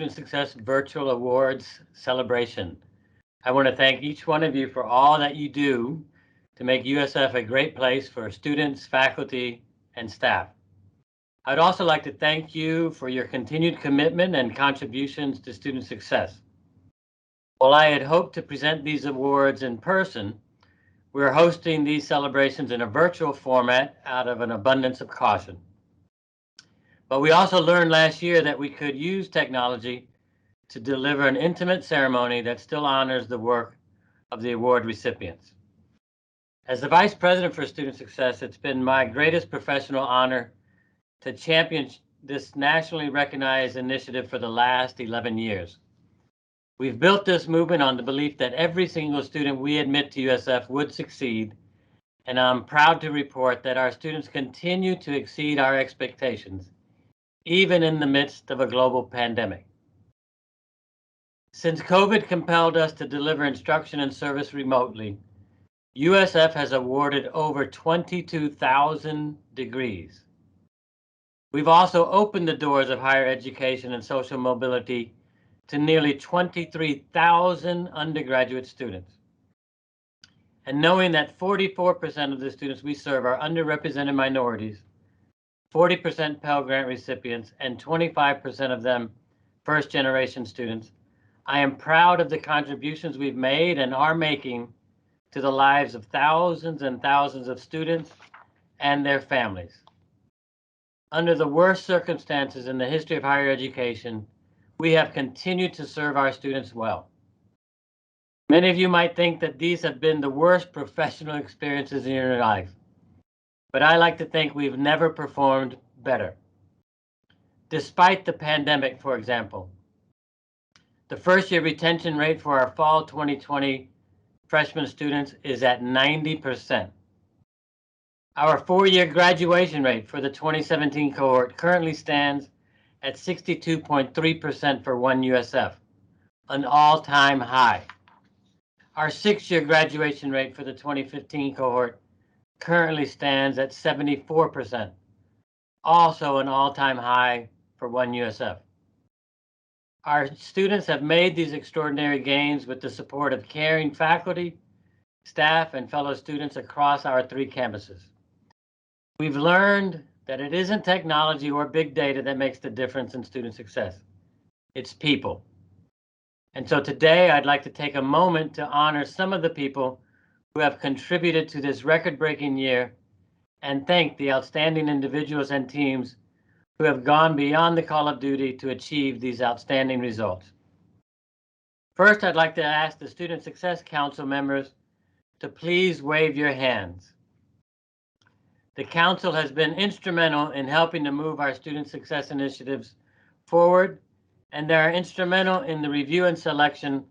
Student Success Virtual Awards celebration. I want to thank each one of you for all that you do to make USF a great place for students, faculty, and staff. I'd also like to thank you for your continued commitment and contributions to student success. While I had hoped to present these awards in person, we're hosting these celebrations in a virtual format out of an abundance of caution. But we also learned last year that we could use technology to deliver an intimate ceremony that still honors the work of the award recipients. As the Vice President for Student Success, it's been my greatest professional honor to champion this nationally recognized initiative for the last 11 years. We've built this movement on the belief that every single student we admit to USF would succeed, and I'm proud to report that our students continue to exceed our expectations, even in the midst of a global pandemic. Since COVID compelled us to deliver instruction and service remotely, USF has awarded over 22,000 degrees. We've also opened the doors of higher education and social mobility to nearly 23,000 undergraduate students. And knowing that 44% of the students we serve are underrepresented minorities, 40% Pell Grant recipients, and 25% of them first-generation students, I am proud of the contributions we've made and are making to the lives of thousands and thousands of students and their families. Under the worst circumstances in the history of higher education, we have continued to serve our students well. Many of you might think that these have been the worst professional experiences in your life, but I like to think we've never performed better. Despite the pandemic, for example, the first-year retention rate for our fall 2020 freshman students is at 90%. Our four-year graduation rate for the 2017 cohort currently stands at 62.3% for one USF, an all-time high. Our six-year graduation rate for the 2015 cohort currently stands at 74%, also an all-time high for one USF. Our students have made these extraordinary gains with the support of caring faculty, staff, and fellow students across our three campuses. We've learned that it isn't technology or big data that makes the difference in student success. It's people. And so today I'd like to take a moment to honor some of the people who have contributed to this record-breaking year and thank the outstanding individuals and teams who have gone beyond the call of duty to achieve these outstanding results. First, I'd like to ask the Student Success Council members to please wave your hands. The Council has been instrumental in helping to move our student success initiatives forward, and they are instrumental in the review and selection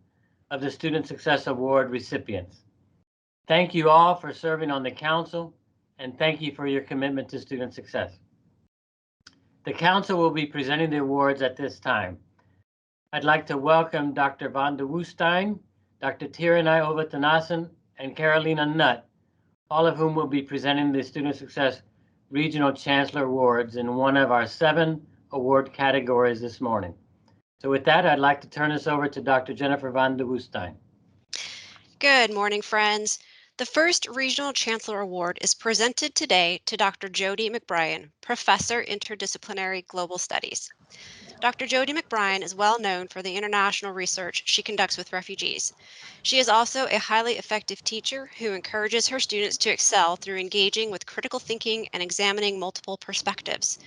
of the Student Success Award recipients. Thank you all for serving on the Council, and thank you for your commitment to student success. The Council will be presenting the awards at this time. I'd like to welcome Dr. Van de Woestijn, Dr. Tiranai Ovatanasan, and Carolina Nutt, all of whom will be presenting the Student Success Regional Chancellor Awards in one of our 7 award categories this morning. So with that, I'd like to turn this over to Dr. Jennifer Van de Woestijn. Good morning, friends. The first Regional Chancellor Award is presented today to Dr. Jody Mcbrian, Professor, Interdisciplinary Global Studies. Dr. Jody Mcbrian is well known for the international research she conducts with refugees. She is also a highly effective teacher who encourages her students to excel through engaging with critical thinking and examining multiple perspectives.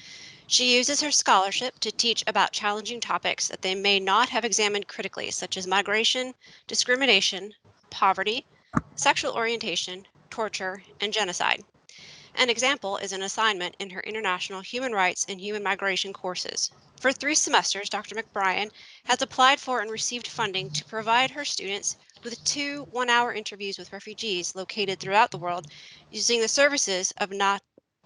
She uses her scholarship to teach about challenging topics that they may not have examined critically, such as migration, discrimination, poverty, sexual orientation, torture, and genocide. An example is an assignment in her International Human Rights and Human Migration courses. For 3 semesters, Dr. Mcbrian has applied for and received funding to provide her students with 2 one-hour interviews with refugees located throughout the world using the services of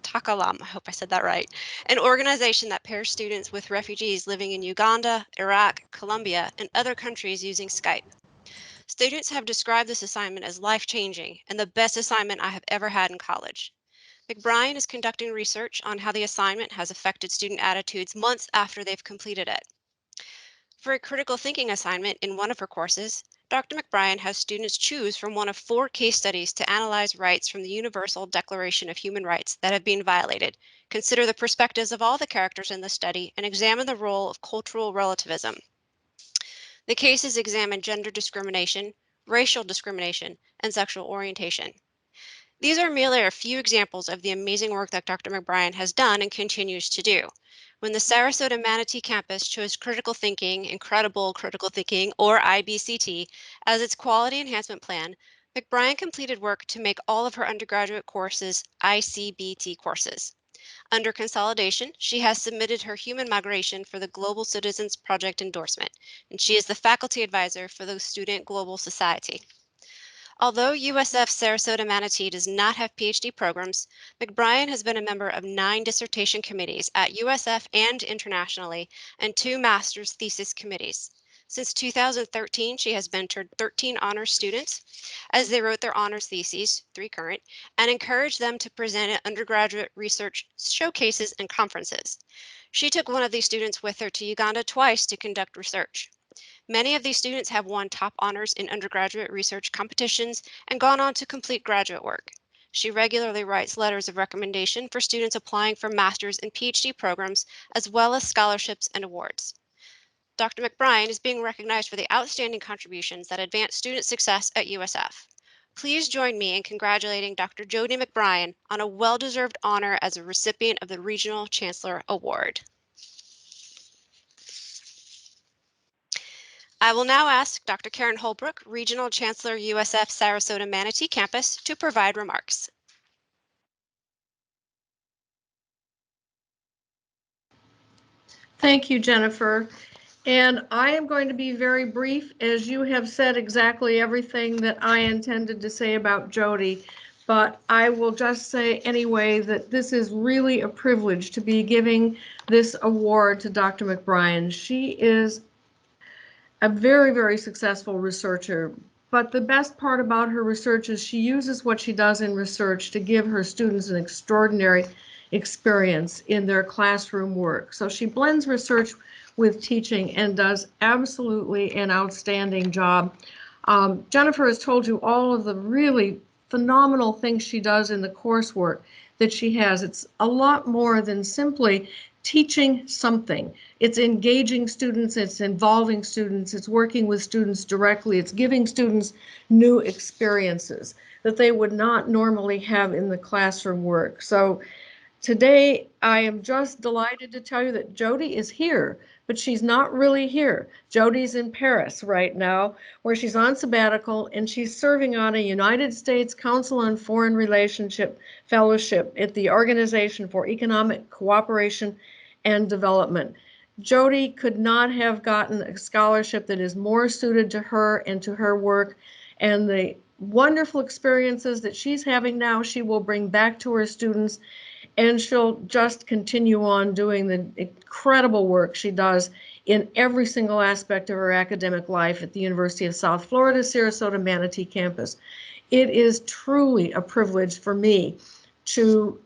Takalam, I hope I said that right, an organization that pairs students with refugees living in Uganda, Iraq, Colombia, and other countries using Skype. Students have described this assignment as life-changing and the best assignment I have ever had in college. Mcbrian is conducting research on how the assignment has affected student attitudes months after they've completed it. For a critical thinking assignment in one of her courses, Dr. Mcbrian has students choose from one of 4 case studies to analyze rights from the Universal Declaration of Human Rights that have been violated, consider the perspectives of all the characters in the study, and examine the role of cultural relativism. The cases examine gender discrimination, racial discrimination, and sexual orientation. These are merely a few examples of the amazing work that Dr. Mcbrian has done and continues to do. When the Sarasota-Manatee campus chose critical thinking, incredible critical thinking, or IBCT, as its quality enhancement plan, Mcbrian completed work to make all of her undergraduate courses ICBT courses. Under consolidation, she has submitted her human migration for the Global Citizens Project endorsement, and she is the faculty advisor for the Student Global Society. Although USF Sarasota-Manatee does not have PhD programs, Mcbrian has been a member of 9 dissertation committees at USF and internationally, and 2 master's thesis committees. Since 2013, she has mentored 13 honors students as they wrote their honors theses, 3 current, and encouraged them to present at undergraduate research showcases and conferences. She took one of these students with her to Uganda twice to conduct research. Many of these students have won top honors in undergraduate research competitions and gone on to complete graduate work. She regularly writes letters of recommendation for students applying for master's and PhD programs, as well as scholarships and awards. Dr. Mcbrian is being recognized for the outstanding contributions that advance student success at USF. Please join me in congratulating Dr. Jody Mcbrian on a well-deserved honor as a recipient of the Regional Chancellor Award. I will now ask Dr. Karen Holbrook, Regional Chancellor USF Sarasota-Manatee Campus, to provide remarks. Thank you, Jennifer. And I am going to be very brief, as you have said exactly everything that I intended to say about Jody. But I will just say anyway that this is really a privilege to be giving this award to Dr. Mcbrian. She is a very, very successful researcher. But the best part about her research is she uses what she does in research to give her students an extraordinary experience in their classroom work. So she blends research with teaching and does absolutely an outstanding job. Jennifer has told you all of the really phenomenal things she does in the coursework that she has. It's a lot more than simply teaching something. It's engaging students, it's involving students, it's working with students directly, it's giving students new experiences that they would not normally have in the classroom work. So today, I am just delighted to tell you that Jody is here, but she's not really here. Jody's in Paris right now, where she's on sabbatical, and she's serving on a United States Council on Foreign Relationship Fellowship at the Organization for Economic Cooperation and Development. Jody could not have gotten a scholarship that is more suited to her and to her work, and the wonderful experiences that she's having now, she will bring back to her students, and she'll just continue on doing the incredible work she does in every single aspect of her academic life at the University of South Florida, Sarasota-Manatee campus. It is truly a privilege for me to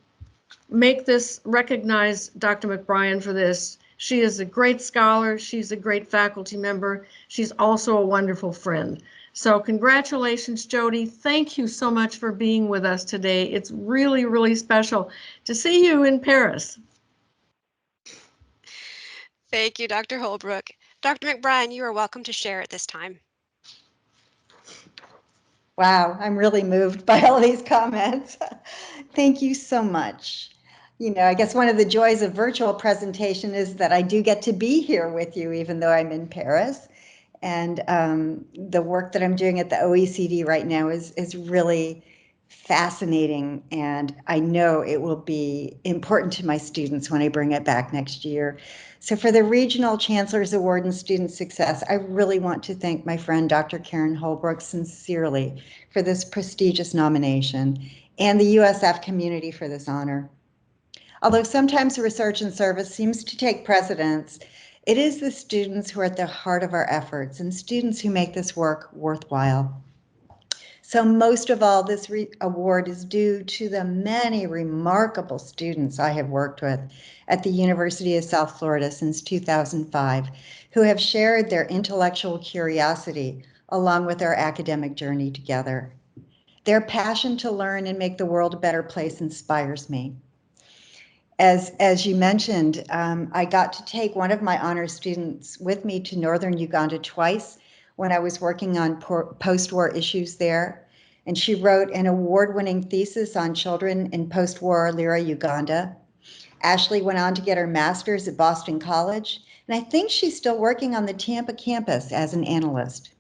recognize Dr. Mcbrian for this. She is a great scholar. She's a great faculty member. She's also a wonderful friend. So congratulations, Jody. Thank you so much for being with us today. It's really, really special to see you in Paris. Thank you, Dr. Holbrook. Dr. Mcbrian, you are welcome to share at this time. Wow, I'm really moved by all these comments. Thank you so much. You know, I guess one of the joys of virtual presentation is that I do get to be here with you, even though I'm in Paris. And the work that I'm doing at the OECD right now is really fascinating. And I know it will be important to my students when I bring it back next year. So for the Regional Chancellor's Award in Student Success, I really want to thank my friend Dr. Karen Holbrook sincerely for this prestigious nomination, and the USF community for this honor. Although sometimes research and service seems to take precedence, it is the students who are at the heart of our efforts and students who make this work worthwhile. So most of all, this award is due to the many remarkable students I have worked with at the University of South Florida since 2005, who have shared their intellectual curiosity along with our academic journey together. Their passion to learn and make the world a better place inspires me. As you mentioned, I got to take one of my honors students with me to northern Uganda twice when I was working on post-war issues there. And she wrote an award-winning thesis on children in post-war Lira, Uganda. Ashley went on to get her master's at Boston College, and I think she's still working on the Tampa campus as an analyst.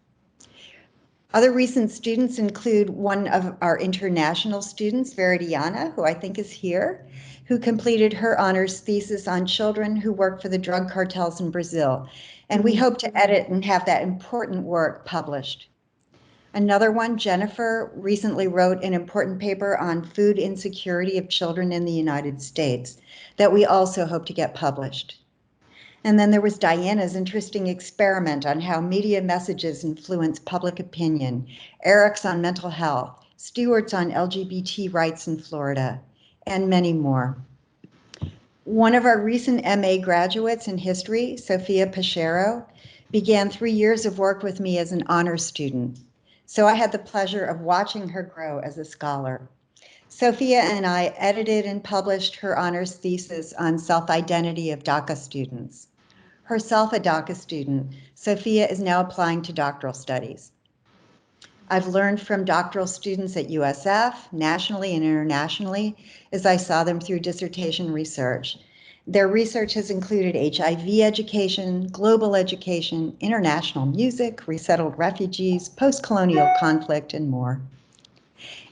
Other recent students include one of our international students, Veridiana, who I think is here, who completed her honors thesis on children who work for the drug cartels in Brazil. And we hope to edit and have that important work published. Another one, Jennifer, recently wrote an important paper on food insecurity of children in the United States that we also hope to get published. And then there was Diana's interesting experiment on how media messages influence public opinion, Eric's on mental health, Stewart's on LGBT rights in Florida, and many more. One of our recent MA graduates in history, Sophia Pachero, began 3 years of work with me as an honors student. So I had the pleasure of watching her grow as a scholar. Sophia and I edited and published her honors thesis on self-identity of DACA students. Herself a DACA student, Sophia is now applying to doctoral studies. I've learned from doctoral students at USF, nationally and internationally, as I saw them through dissertation research. Their research has included HIV education, global education, international music, resettled refugees, post-colonial conflict, and more.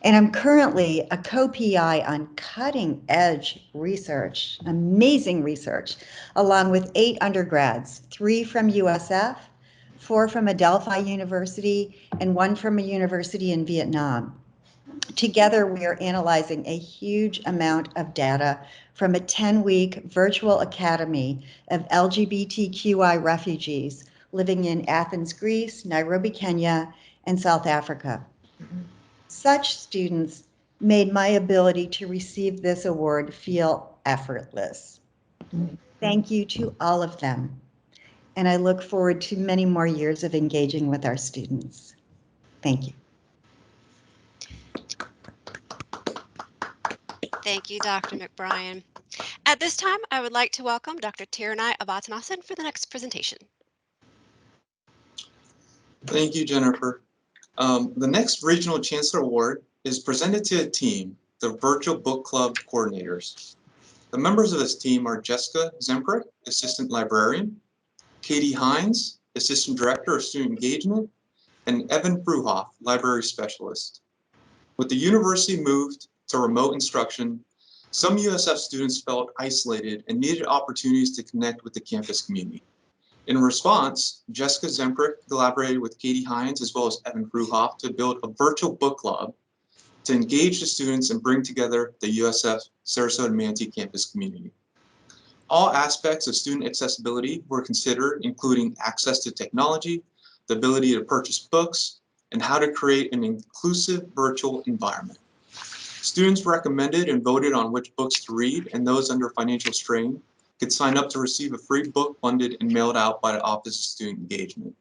And I'm currently a co-PI on cutting edge research, amazing research, along with 8 undergrads, 3 from USF, 4 from Adelphi University, and 1 from a university in Vietnam. Together, we are analyzing a huge amount of data from a 10-week virtual academy of LGBTQI refugees living in Athens, Greece, Nairobi, Kenya, and South Africa. Such students made my ability to receive this award feel effortless. Thank you to all of them. And I look forward to many more years of engaging with our students. Thank you. Thank you, Dr. Mcbrian. At this time, I would like to welcome Dr. Tiranai Abatanasan for the next presentation. Thank you, Jennifer. The next Regional Chancellor Award is presented to a team, the Virtual Book Club Coordinators. The members of this team are Jessica Zemprick, Assistant Librarian, Katie Hines, Assistant Director of Student Engagement, and Evan Fruhoff, Library Specialist. With the university moved to remote instruction, some USF students felt isolated and needed opportunities to connect with the campus community. In response, Jessica Zemprick collaborated with Katie Hines as well as Evan Fruhoff to build a virtual book club to engage the students and bring together the USF Sarasota-Manatee campus community. All aspects of student accessibility were considered, including access to technology, the ability to purchase books, and how to create an inclusive virtual environment. Students recommended and voted on which books to read, and those under financial strain could sign up to receive a free book funded and mailed out by the Office of Student Engagement.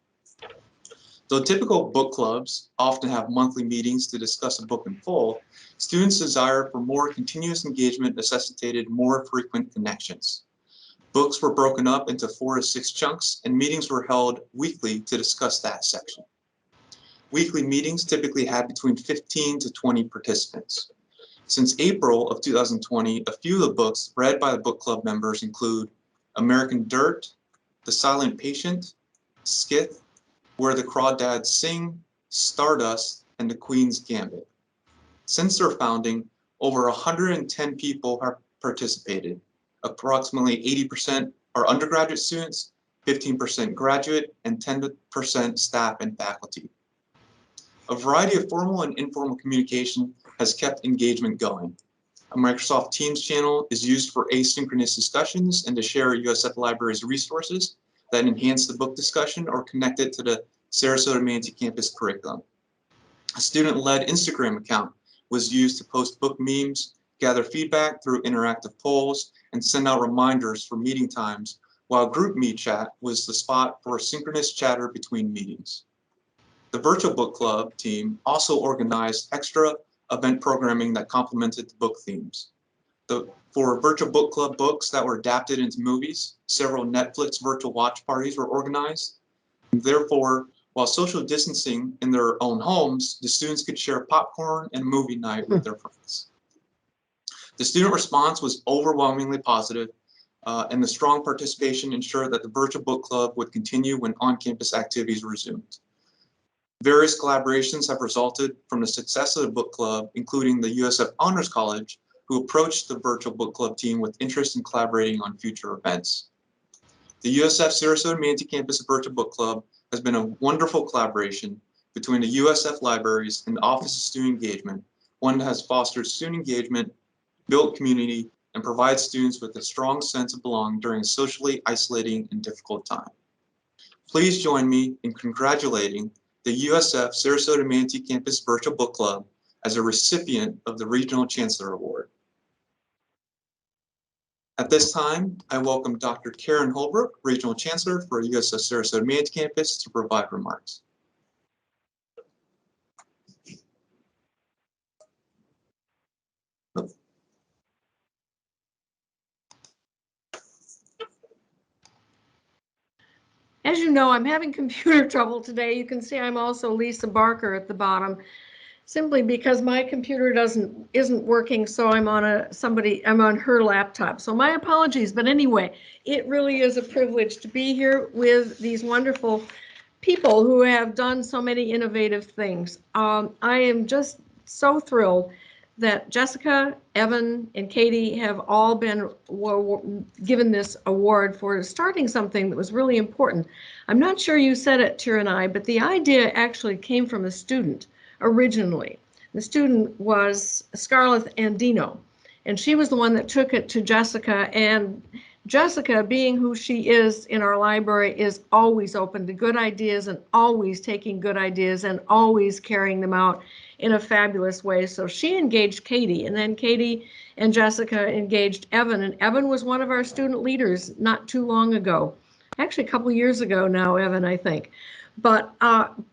Though typical book clubs often have monthly meetings to discuss a book in full, students' desire for more continuous engagement necessitated more frequent connections. Books were broken up into 4 to 6 chunks, and meetings were held weekly to discuss that section. Weekly meetings typically had between 15 to 20 participants. Since April of 2020, a few of the books read by the book club members include American Dirt, The Silent Patient, Skith, Where the Crawdads Sing, Stardust, and The Queen's Gambit. Since their founding, over 110 people have participated. Approximately 80% are undergraduate students, 15% graduate, and 10% staff and faculty. A variety of formal and informal communication has kept engagement going. A Microsoft Teams channel is used for asynchronous discussions and to share USF Library's resources that enhance the book discussion or connect it to the Sarasota-Manatee campus curriculum. A student-led Instagram account was used to post book memes, gather feedback through interactive polls, and send out reminders for meeting times, while Group Me Chat was the spot for synchronous chatter between meetings. The Virtual Book Club team also organized extra event programming that complemented the book themes. For Virtual Book Club books that were adapted into movies, several Netflix virtual watch parties were organized. Therefore, while social distancing in their own homes, the students could share popcorn and movie night with their friends. The student response was overwhelmingly positive, and the strong participation ensured that the Virtual Book Club would continue when on-campus activities resumed. Various collaborations have resulted from the success of the book club, including the USF Honors College, who approached the Virtual Book Club team with interest in collaborating on future events. The USF Sarasota-Manatee Campus Virtual Book Club has been a wonderful collaboration between the USF libraries and the Office of Student Engagement, one that has fostered student engagement, built community, and provides students with a strong sense of belonging during a socially isolating and difficult time. Please join me in congratulating the USF Sarasota-Manatee Campus Virtual Book Club as a recipient of the Regional Chancellor Award. At this time, I welcome Dr. Karen Holbrook, Regional Chancellor for USF Sarasota-Manatee Campus, to provide remarks. As you know, I'm having computer trouble today. You can see I'm also Lisa Barker at the bottom, simply because my computer isn't working, so I'm on her laptop. So my apologies, but anyway, it really is a privilege to be here with these wonderful people who have done so many innovative things. I am just so thrilled that Jessica, Evan, and Katie have all been given this award for starting something that was really important. I'm not sure you said it, Tiranai, but the idea actually came from a student originally. The student was Scarlett Andino, and she was the one that took it to Jessica, and Jessica, being who she is in our library, is always open to good ideas and always taking good ideas and always carrying them out in a fabulous way. So she engaged Katie, and then Katie and Jessica engaged Evan, and Evan was one of our student leaders not too long ago. Actually, a couple years ago now, Evan, I think. But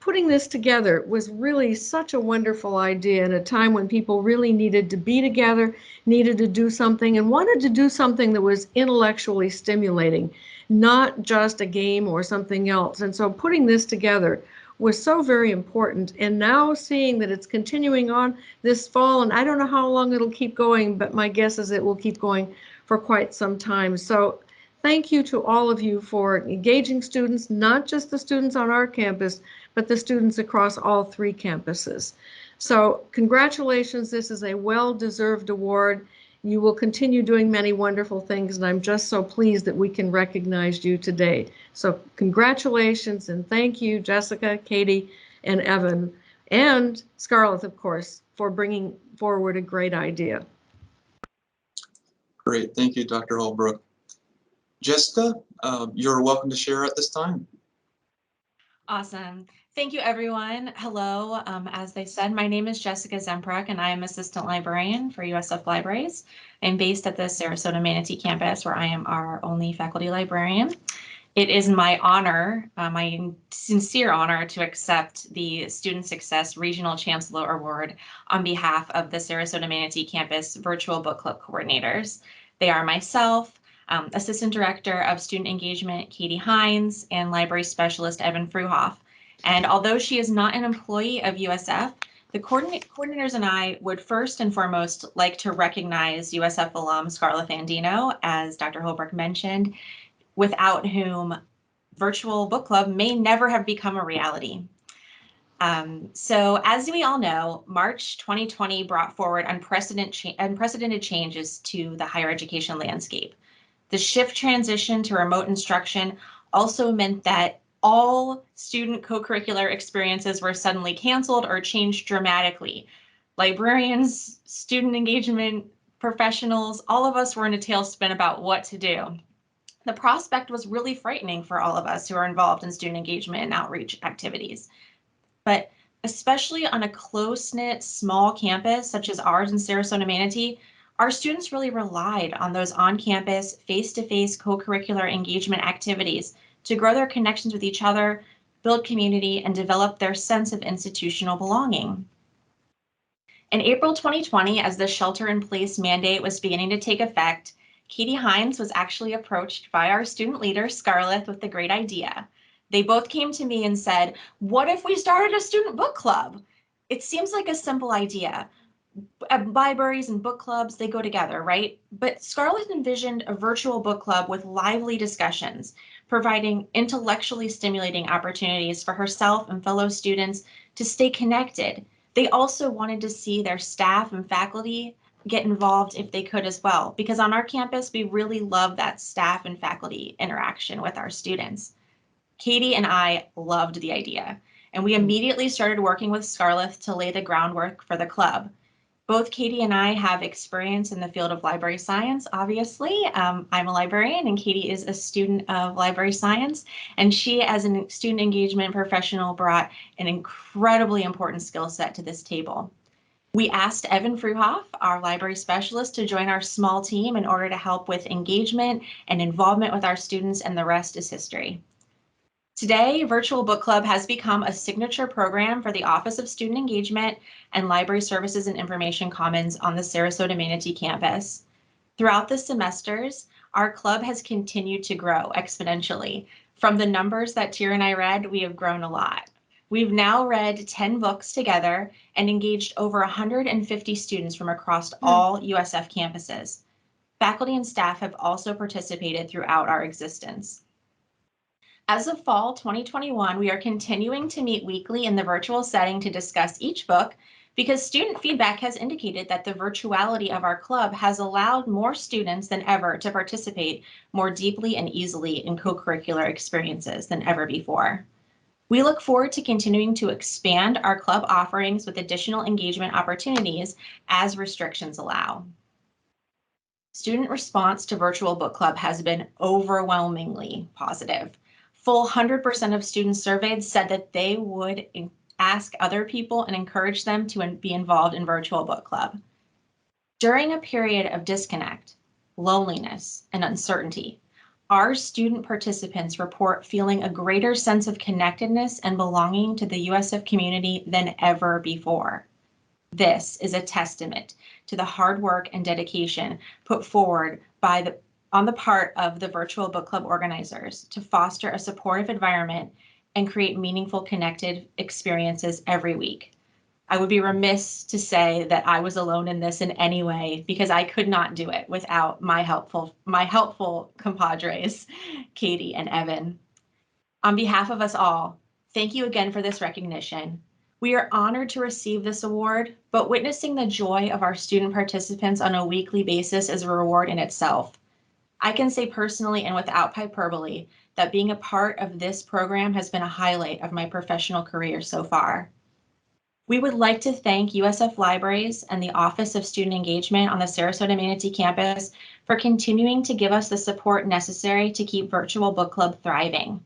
putting this together was really such a wonderful idea in a time when people really needed to be together, needed to do something, and wanted to do something that was intellectually stimulating, not just a game or something else. And so putting this together was so very important. And now seeing that it's continuing on this fall, and I don't know how long it'll keep going, but my guess is it will keep going for quite some time. So thank you to all of you for engaging students, not just the students on our campus, but the students across all three campuses. So congratulations, this is a well-deserved award. You will continue doing many wonderful things, and I'm just so pleased that we can recognize you today. So congratulations, and thank you, Jessica, Katie, and Evan, and Scarlett, of course, for bringing forward a great idea. Great, thank you, Dr. Holbrook. Jessica, you're welcome to share at this time. Awesome. Thank you, everyone. Hello. As they said, my name is Jessica Zemprek, and I am Assistant Librarian for USF Libraries. I'm based at the Sarasota-Manatee campus, where I am our only faculty librarian. It is my honor, my sincere honor, to accept the Student Success Regional Chancellor Award on behalf of the Sarasota-Manatee campus Virtual Book Club coordinators. They are myself, Assistant Director of Student Engagement, Katie Hines, and Library Specialist, Evan Fruhoff. And although she is not an employee of USF, the coordinators and I would first and foremost like to recognize USF alum Scarlett Andino, as Dr. Holbrook mentioned, without whom Virtual Book Club may never have become a reality. So as we all know, March 2020 brought forward unprecedented changes to the higher education landscape. The shift transition to remote instruction also meant that all student co-curricular experiences were suddenly canceled or changed dramatically. Librarians, student engagement professionals, all of us were in a tailspin about what to do. The prospect was really frightening for all of us who are involved in student engagement and outreach activities. But Especially on a close-knit small campus such as ours in Sarasota-Manatee, our students really relied on those on-campus, face-to-face co-curricular engagement activities to grow their connections with each other, build community, and develop their sense of institutional belonging. In April 2020, as the shelter-in-place mandate was beginning to take effect, Katie Hines was actually approached by our student leader, Scarlett, with the great idea. They both came to me and said, what if we started a student book club? It seems like a simple idea. Libraries and book clubs, they go together, right? But Scarlett envisioned a virtual book club with lively discussions, providing intellectually stimulating opportunities for herself and fellow students to stay connected. They also wanted to see their staff and faculty get involved if they could as well, because on our campus, we really love that staff and faculty interaction with our students. Katie and I loved the idea, and we immediately started working with Scarlett to lay the groundwork for the club. Both Katie and I have experience in the field of library science, obviously. I'm a librarian and Katie is a student of library science. And she, as a student engagement professional, brought an incredibly important skill set to this table. We asked Evan Fruhoff, our library specialist, to join our small team in order to help with engagement and involvement with our students, and the rest is history. Today, Virtual Book Club has become a signature program for the Office of Student Engagement and Library Services and Information Commons on the Sarasota-Manatee campus. Throughout the semesters, our club has continued to grow exponentially. From the numbers that Tyr and I read, we have grown a lot. We've now read 10 books together and engaged over 150 students from across all USF campuses. Faculty and staff have also participated throughout our existence. As of fall 2021, we are continuing to meet weekly in the virtual setting to discuss each book because student feedback has indicated that the virtuality of our club has allowed more students than ever to participate more deeply and easily in co-curricular experiences than ever before. We look forward to continuing to expand our club offerings with additional engagement opportunities as restrictions allow. Student response to Virtual Book Club has been overwhelmingly positive. Full 100% of students surveyed said that they would ask other people and encourage them to be involved in Virtual Book Club. During a period of disconnect, loneliness, and uncertainty, our student participants report feeling a greater sense of connectedness and belonging to the USF community than ever before. This is a testament to the hard work and dedication put forward on the part of the Virtual Book Club organizers to foster a supportive environment and create meaningful connected experiences every week. I would be remiss to say that I was alone in this in any way because I could not do it without my helpful compadres, Katie and Evan. On behalf of us all, thank you again for this recognition. We are honored to receive this award, but witnessing the joy of our student participants on a weekly basis is a reward in itself. I can say personally and without hyperbole that being a part of this program has been a highlight of my professional career so far. We would like to thank USF Libraries and the Office of Student Engagement on the Sarasota-Manatee campus for continuing to give us the support necessary to keep Virtual Book Club thriving.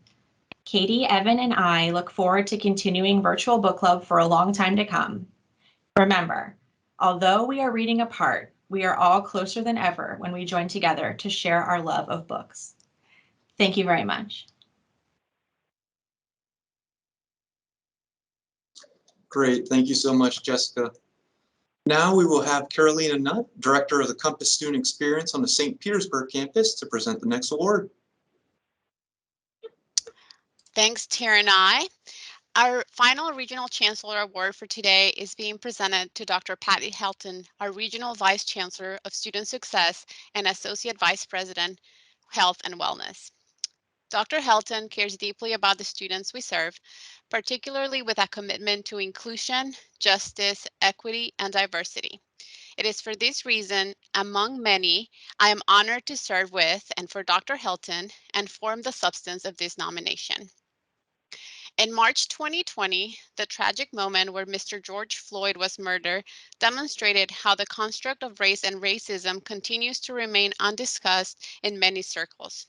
Katie, Evan, and I look forward to continuing Virtual Book Club for a long time to come. Remember, although we are reading apart, we are all closer than ever when we join together to share our love of books. Thank you very much. Great, thank you so much, Jessica. Now we will have Carolina Nutt, Director of the Compass Student Experience on the St. Petersburg campus, to present the next award. Thanks, Tyr and I. Our final Regional Chancellor Award for today is being presented to Dr. Patty Helton, our Regional Vice Chancellor of Student Success and Associate Vice President, Health and Wellness. Dr. Helton cares deeply about the students we serve, particularly with a commitment to inclusion, justice, equity, and diversity. It is for this reason, among many, I am honored to serve with and for Dr. Helton and form the substance of this nomination. In March 2020, the tragic moment where Mr. George Floyd was murdered demonstrated how the construct of race and racism continues to remain undiscussed in many circles.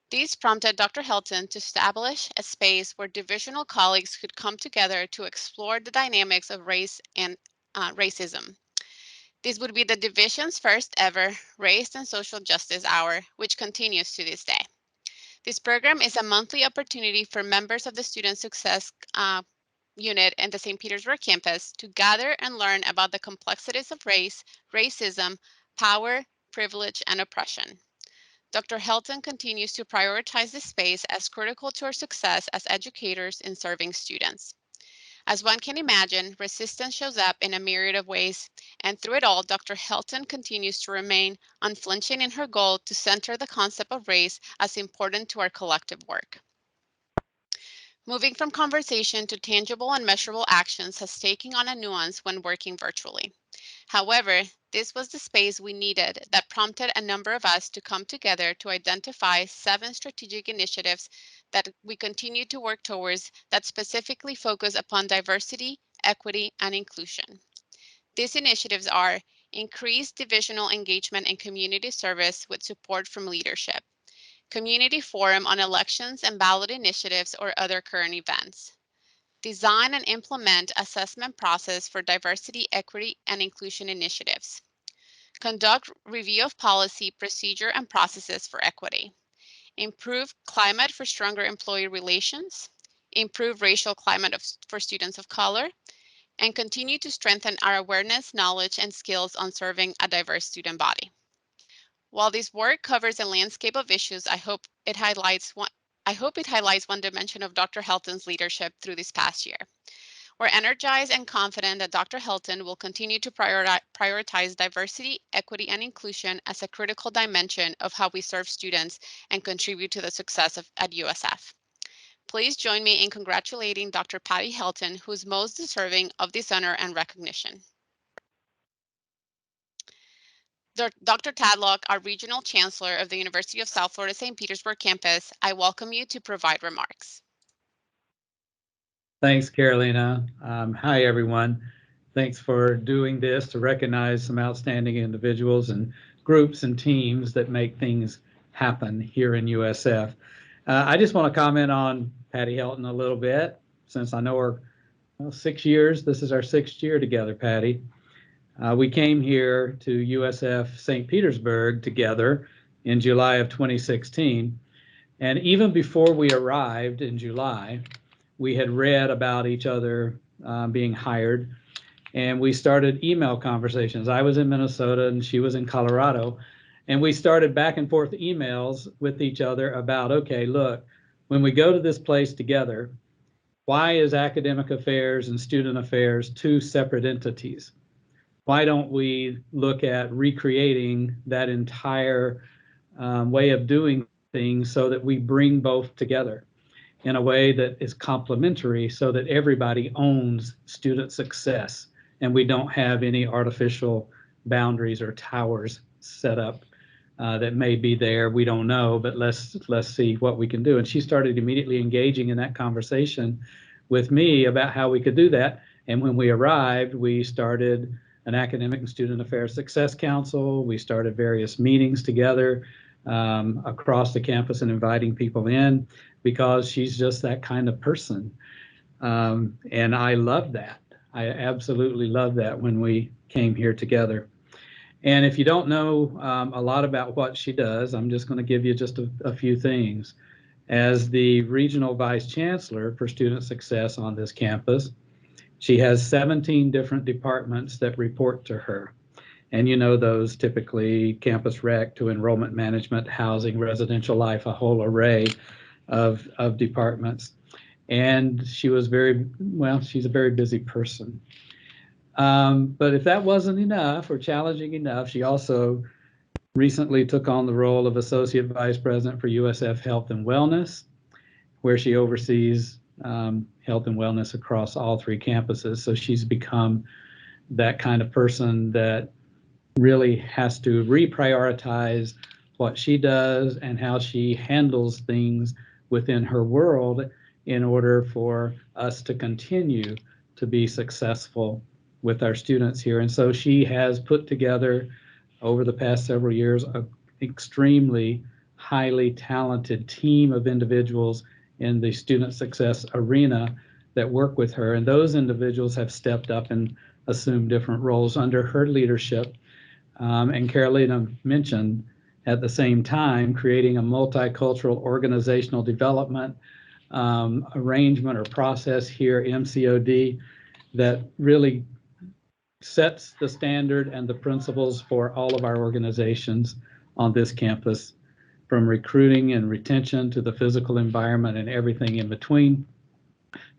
These prompted Dr. Helton to establish a space where divisional colleagues could come together to explore the dynamics of race and racism. This would be the division's first ever Race and Social Justice Hour, which continues to this day. This program is a monthly opportunity for members of the Student Success Unit and the St. Petersburg campus to gather and learn about the complexities of race, racism, power, privilege, and oppression. Dr. Helton continues to prioritize this space as critical to our success as educators in serving students. As one can imagine, resistance shows up in a myriad of ways, and through it all, Dr. Helton continues to remain unflinching in her goal to center the concept of race as important to our collective work. Moving from conversation to tangible and measurable actions has taken on a nuance when working virtually. However, this was the space we needed that prompted a number of us to come together to identify 7 strategic initiatives that we continue to work towards that specifically focus upon diversity, equity, and inclusion. These initiatives are increased divisional engagement and community service with support from leadership, community forum on elections and ballot initiatives or other current events, design and implement assessment process for diversity, equity, and inclusion initiatives, conduct review of policy, procedure, and processes for equity, improve climate for stronger employee relations, improve racial climate for students of color, and continue to strengthen our awareness, knowledge, and skills on serving a diverse student body. While this work covers a landscape of issues, I hope it highlights one dimension of Dr. Helton's leadership through this past year. We're energized and confident that Dr. Helton will continue to prioritize diversity, equity, and inclusion as a critical dimension of how we serve students and contribute to the success at USF. Please join me in congratulating Dr. Patty Helton, who is most deserving of this honor and recognition. Dr. Tadlock, our Regional Chancellor of the University of South Florida St. Petersburg campus, I welcome you to provide remarks. Thanks, Carolina. Hi, everyone. Thanks for doing this to recognize some outstanding individuals and groups and teams that make things happen here in USF. I just want to comment on Patty Helton a little bit, since I know her 6 years. This is our 6th year together, Patty. We came here to USF St. Petersburg together in July of 2016. And even before we arrived in July, we had read about each other being hired, and we started email conversations. I was in Minnesota and she was in Colorado, and we started back and forth emails with each other about, okay, look, when we go to this place together, why is academic affairs and student affairs 2 separate entities? Why don't we look at recreating that entire way of doing things so that we bring both together in a way that is complementary, so that everybody owns student success and we don't have any artificial boundaries or towers set up that may be there. We don't know, but let's see what we can do. And she started immediately engaging in that conversation with me about how we could do that. And when we arrived, we started an Academic and Student Affairs Success Council. We started various meetings together across the campus and inviting people in, because she's just that kind of person. And I love that. I absolutely love that when we came here together. And if you don't know a lot about what she does, I'm just going to give you just a few things. As the Regional Vice Chancellor for Student Success on this campus, she has 17 different departments that report to her. And you know those, typically campus rec to enrollment management, housing, residential life, a whole array of departments. And she was she's a very busy person. But if that wasn't enough or challenging enough, she also recently took on the role of Associate Vice President for USF Health and Wellness, where she oversees health and wellness across all 3 campuses. So she's become that kind of person that really has to reprioritize what she does and how she handles things within her world in order for us to continue to be successful with our students here. And so she has put together over the past several years an extremely highly talented team of individuals in the student success arena that work with her. And those individuals have stepped up and assumed different roles under her leadership. And Carolina mentioned at the same time creating a multicultural organizational development arrangement or process here, MCOD, that really sets the standard and the principles for all of our organizations on this campus, from recruiting and retention to the physical environment and everything in between,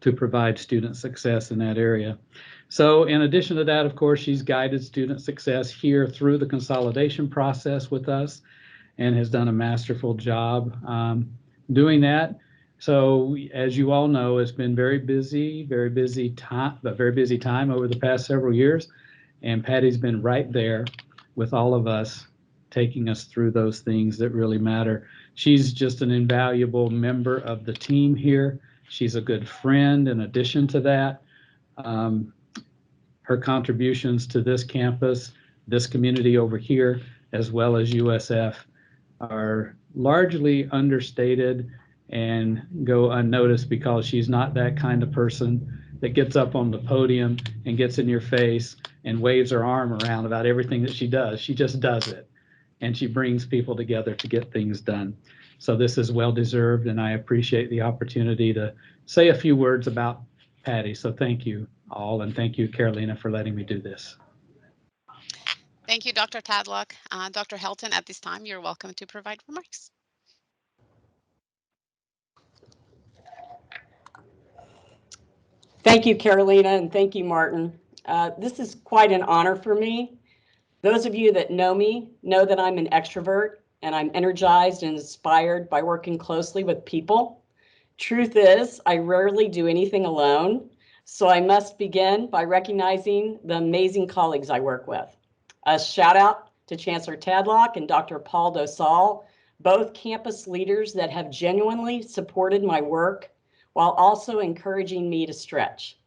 to provide student success in that area. So in addition to that, of course, she's guided student success here through the consolidation process with us and has done a masterful job doing that. So as you all know, it's been very busy time over the past several years. And Patty's been right there with all of us, taking us through those things that really matter. She's just an invaluable member of the team here. She's a good friend in addition to that. Her contributions to this campus, this community over here, as well as USF, are largely understated and go unnoticed because she's not that kind of person that gets up on the podium and gets in your face and waves her arm around about everything that she does. She just does it, and she brings people together to get things done. So this is well deserved, and I appreciate the opportunity to say a few words about Patty. So thank you all, and thank you, Carolina, for letting me do this. Thank you, Dr. Tadlock. Dr. Helton, at this time, you're welcome to provide remarks. Thank you, Carolina, and thank you, Martin. This is quite an honor for me. Those of you that know me know that I'm an extrovert, and I'm energized and inspired by working closely with people. Truth is, I rarely do anything alone, so I must begin by recognizing the amazing colleagues I work with. A shout out to Chancellor Tadlock and Dr. Paul Dosal, both campus leaders that have genuinely supported my work while also encouraging me to stretch.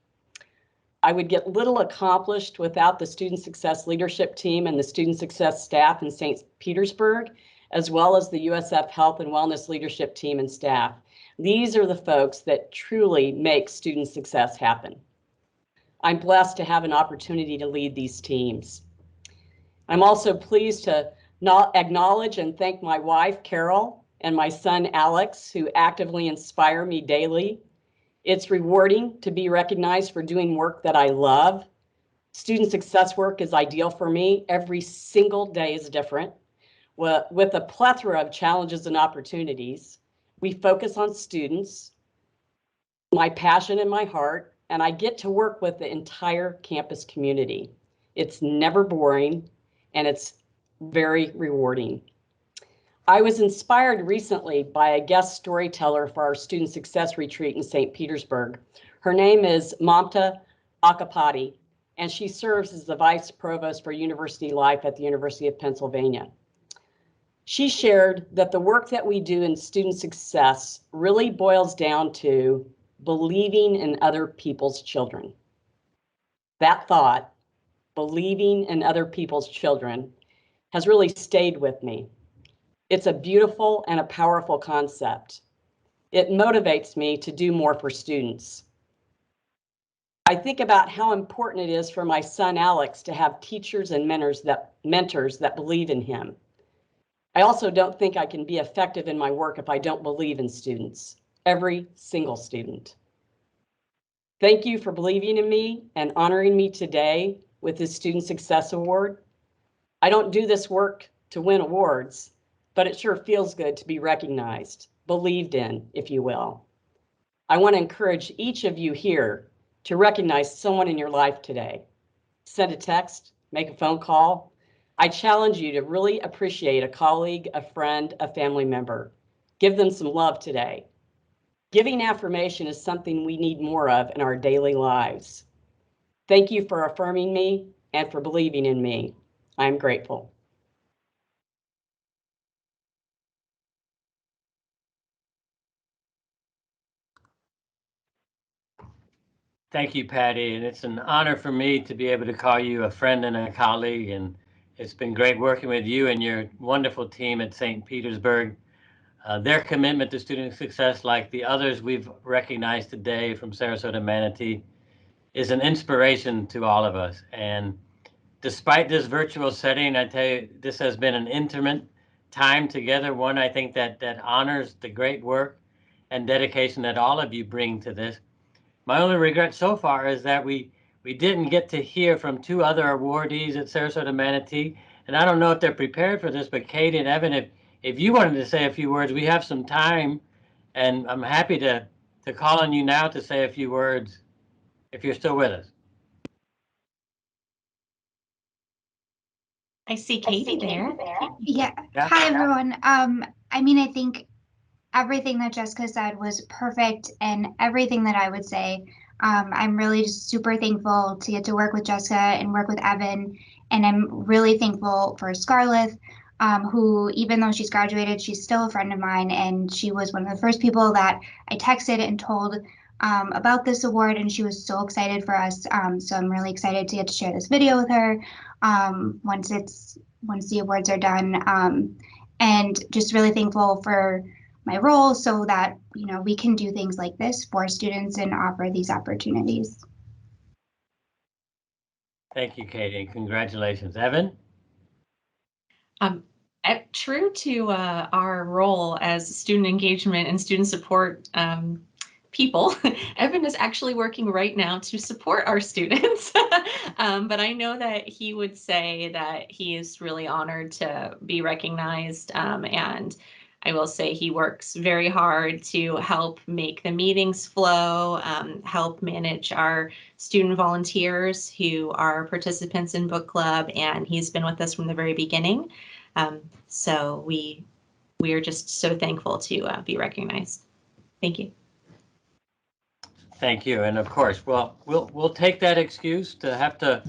I would get little accomplished without the Student Success Leadership Team and the Student Success staff in St. Petersburg, as well as the USF Health and Wellness Leadership Team and staff. These are the folks that truly make student success happen. I'm blessed to have an opportunity to lead these teams. I'm also pleased to acknowledge and thank my wife, Carol, and my son, Alex, who actively inspire me daily. It's rewarding to be recognized for doing work that I love. Student success work is ideal for me. Every single day is different. With a plethora of challenges and opportunities, we focus on students, my passion and my heart, and I get to work with the entire campus community. It's never boring, and it's very rewarding. I was inspired recently by a guest storyteller for our Student Success Retreat in St. Petersburg. Her name is Mamta Akapati, and she serves as the Vice Provost for University Life at the University of Pennsylvania. She shared that the work that we do in student success really boils down to believing in other people's children. That thought, believing in other people's children, has really stayed with me. It's a beautiful and a powerful concept. It motivates me to do more for students. I think about how important it is for my son, Alex, to have teachers and mentors that believe in him. I also don't think I can be effective in my work if I don't believe in students, every single student. Thank you for believing in me and honoring me today with this Student Success Award. I don't do this work to win awards, but it sure feels good to be recognized, believed in, if you will. I want to encourage each of you here to recognize someone in your life today. Send a text, make a phone call. I challenge you to really appreciate a colleague, a friend, a family member. Give them some love today. Giving affirmation is something we need more of in our daily lives. Thank you for affirming me and for believing in me. I'm grateful. Thank you, Patty, and it's an honor for me to be able to call you a friend and a colleague, and it's been great working with you and your wonderful team at St. Petersburg. Their commitment to student success, like the others we've recognized today from Sarasota-Manatee, is an inspiration to all of us. And despite this virtual setting, I tell you, this has been an intimate time together, one I think that honors the great work and dedication that all of you bring to this. My only regret so far is that we didn't get to hear from two other awardees at Sarasota-Manatee, and I don't know if they're prepared for this, but Katie and Evan, if you wanted to say a few words, we have some time, and I'm happy to call on you now to say a few words if you're still with us. I see Katie there. Yeah. Yeah. Hi, everyone. I mean, I think everything that Jessica said was perfect, and everything that I would say. I'm really just super thankful to get to work with Jessica and work with Evan, and I'm really thankful for Scarlett, who, even though she's graduated, she's still a friend of mine, and she was one of the first people that I texted and told about this award, and she was so excited for us. So I'm really excited to get to share this video with her once the awards are done, and just really thankful for my role so that, you know, we can do things like this for students and offer these opportunities. Thank you, Katie, and congratulations. Evan? True to our role as student engagement and student support people, Evan is actually working right now to support our students. But I know that he would say that he is really honored to be recognized, and I will say he works very hard to help make the meetings flow, help manage our student volunteers who are participants in book club, and he's been with us from the very beginning. So we are just so thankful to be recognized. Thank you. Thank you. And of course, well, we'll take that excuse to have to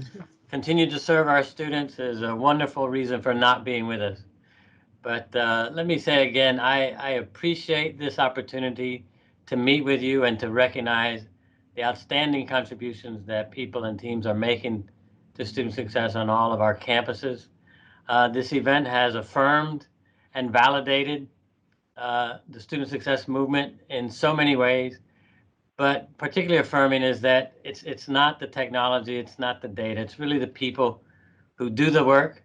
continue to serve our students as a wonderful reason for not being with us. But let me say again, I appreciate this opportunity to meet with you and to recognize the outstanding contributions that people and teams are making to student success on all of our campuses. This event has affirmed and validated the student success movement in so many ways, but particularly affirming is that it's not the technology, it's not the data, it's really the people who do the work.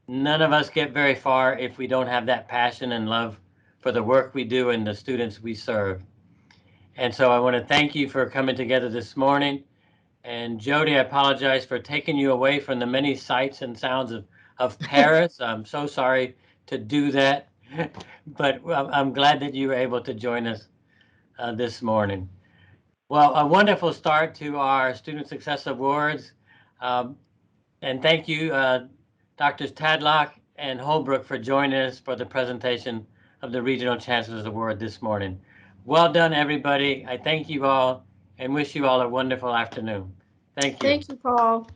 None of us get very far if we don't have that passion and love for the work we do and the students we serve. And so I want to thank you for coming together this morning. And Jody, I apologize for taking you away from the many sights and sounds of Paris. I'm so sorry to do that, but I'm glad that you were able to join us this morning. Well, a wonderful start to our Student Success Awards. And thank you, Drs. Tadlock and Holbrook, for joining us for the presentation of the Regional Chancellor's Award this morning. Well done, everybody. I thank you all and wish you all a wonderful afternoon. Thank you. Thank you, Paul.